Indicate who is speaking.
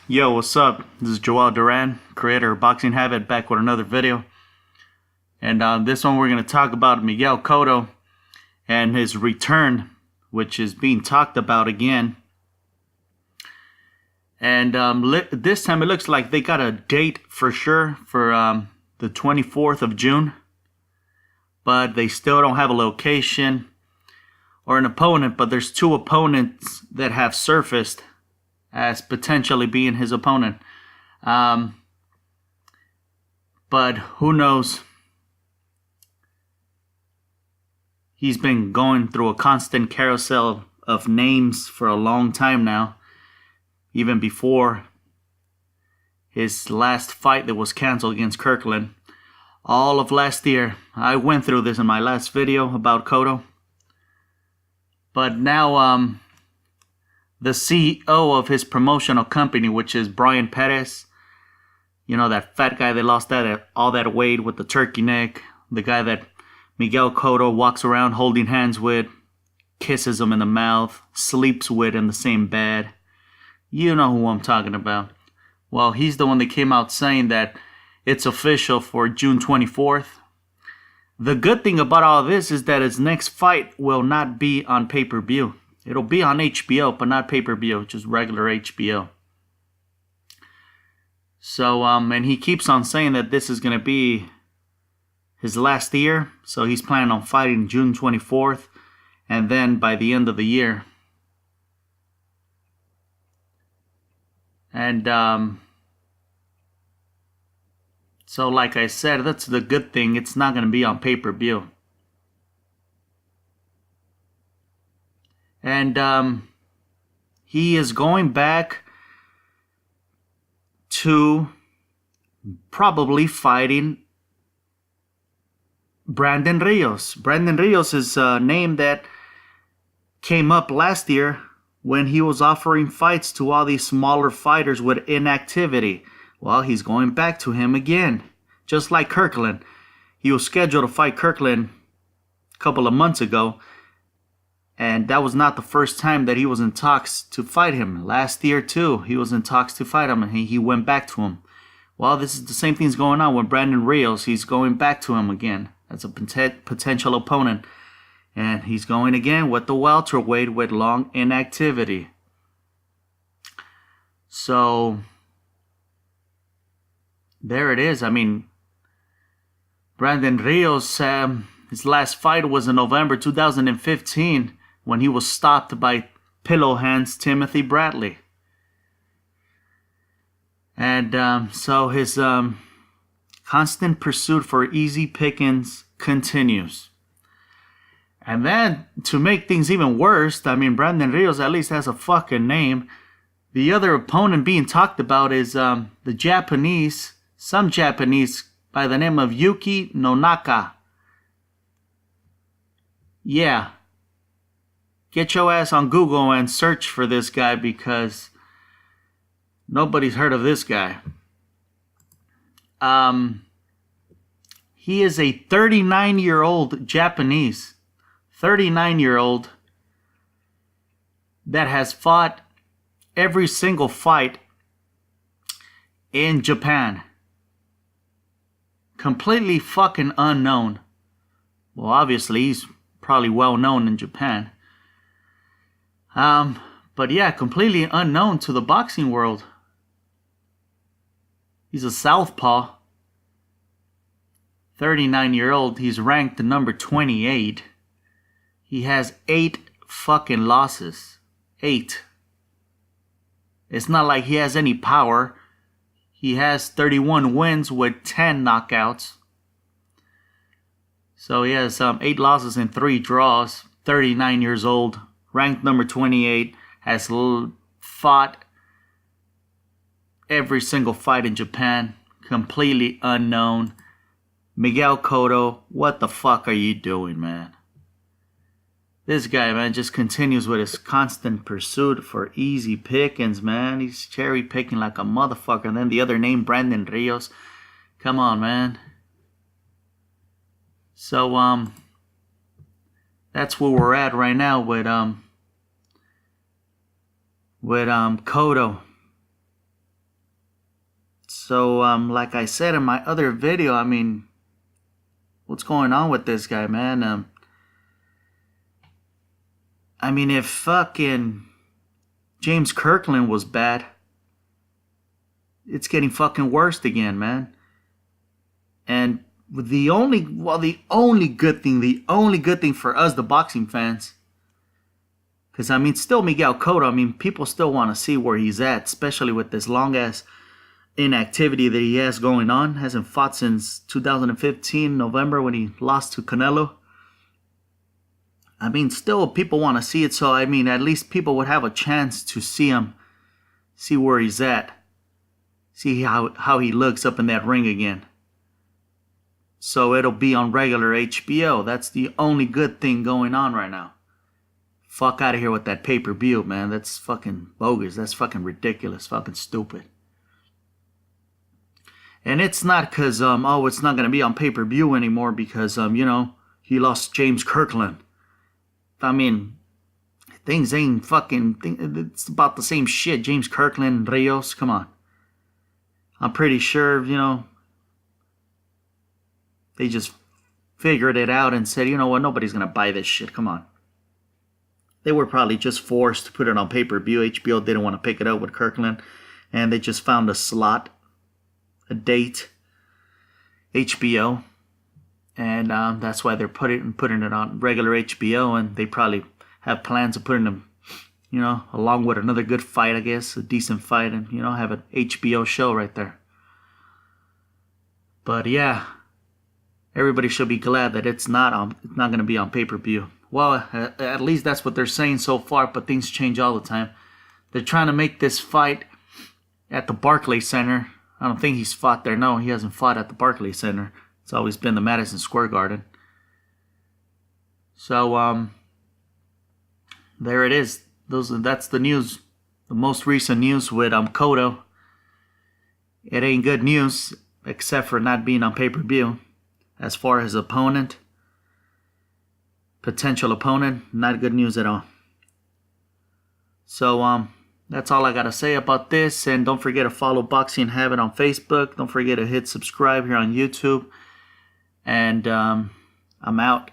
Speaker 1: Yo, what's up? This is Joel Duran, creator of Boxing Habit, back with another video. And this one we're going to talk about Miguel Cotto and his return, which is being talked about again. And this time it looks like they got a date for sure for the 24th of June. But they still don't have a location or an opponent, but there's two opponents that have surfaced as potentially being his opponent. But who knows? He's been going through a constant carousel of names for a long time now. Even before his last fight that was canceled against Kirkland. All of last year. I went through this in my last video about Cotto. But now, the CEO of his promotional company, which is Brian Perez, you know, that fat guy that lost all that weight with the turkey neck, the guy that Miguel Cotto walks around holding hands with, kisses him in the mouth, sleeps with in the same bed. You know who I'm talking about. Well, he's the one that came out saying that it's official for June 24th. The good thing about all this is that his next fight will not be on pay-per-view. It'll be on HBO, but not pay-per-view, just regular HBO. So, and he keeps on saying that this is going to be his last year. So he's planning on fighting June 24th. And then by the end of the year. And, so like I said, that's the good thing. It's not going to be on pay-per-view. And he is going back to probably fighting Brandon Rios. Brandon Rios is a name that came up last year when he was offering fights to all these smaller fighters with inactivity. Well, he's going back to him again. Just like Kirkland. He was scheduled to fight Kirkland a couple of months ago. And that was not the first time that he was in talks to fight him. Last year, too, he was in talks to fight him, and he went back to him. Well, this is the same thing's going on with Brandon Rios. He's going back to him again as a potential opponent. And he's going again with the welterweight with long inactivity. So, there it is. I mean, Brandon Rios, his last fight was in November 2015 when he was stopped by Pillow Hands Timothy Bradley. And so his constant pursuit for easy pickings continues. And then, to make things even worse, I mean, Brandon Rios at least has a fucking name. The other opponent being talked about is some Japanese by the name of Yuki Nonaka. Yeah. Get your ass on Google and search for this guy because nobody's heard of this guy. He is a 39-year-old Japanese. 39-year-old that has fought every single fight in Japan. Completely fucking unknown. Well, obviously, he's probably well known in Japan. But yeah, completely unknown to the boxing world. He's a southpaw. 39-year-old. He's ranked number 28. He has 8 fucking losses. 8. It's not like he has any power. He has 31 wins with 10 knockouts. So he has 8 losses and 3 draws. 39 years old. Ranked number 28. Has fought every single fight in Japan. Completely unknown. Miguel Cotto, what the fuck are you doing, man? This guy, man, just continues with his constant pursuit for easy pickings, man. He's cherry picking like a motherfucker. And then the other name, Brandon Rios. Come on, man. So, that's where we're at right now with, Cotto. So, like I said in my other video, I mean, what's going on with this guy, man? I mean, if fucking James Kirkland was bad, it's getting fucking worse again, man. And the only good thing for us, the boxing fans, because I mean, still Miguel Cotto, I mean, people still want to see where he's at, especially with this long ass inactivity that he has going on. Hasn't fought since 2015 November when he lost to Canelo. I mean, still people want to see it, so I mean, at least people would have a chance to see him, see where he's at, see how he looks up in that ring again. So it'll be on regular HBO. That's the only good thing going on right now. Fuck out of here with that pay-per-view, man. That's fucking bogus. That's fucking ridiculous. Fucking stupid. And it's not because, it's not going to be on pay-per-view anymore because, he lost James Kirkland. I mean, things ain't fucking, it's about the same shit. James Kirkland, Rios, come on. I'm pretty sure, they just figured it out and said, you know what, nobody's going to buy this shit, come on. They were probably just forced to put it on pay-per-view. HBO didn't want to pick it up with Kirkland, and they just found a slot, a date, HBO, and that's why they're putting it on regular HBO, and they probably have plans of putting them, along with another good fight, I guess, a decent fight, and, have an HBO show right there. But yeah, everybody should be glad that it's not going to be on pay-per-view. Well, at least that's what they're saying so far, but things change all the time. They're trying to make this fight at the Barclays Center. I don't think he's fought there. No, he hasn't fought at the Barclays Center. It's always been the Madison Square Garden. So, there it is. That's the news. The most recent news with Cotto. It ain't good news, except for not being on pay-per-view. As far as opponent, potential opponent, not good news at all. So, that's all I got to say about this. And don't forget to follow Boxing Habit on Facebook. Don't forget to hit subscribe here on YouTube. And I'm out.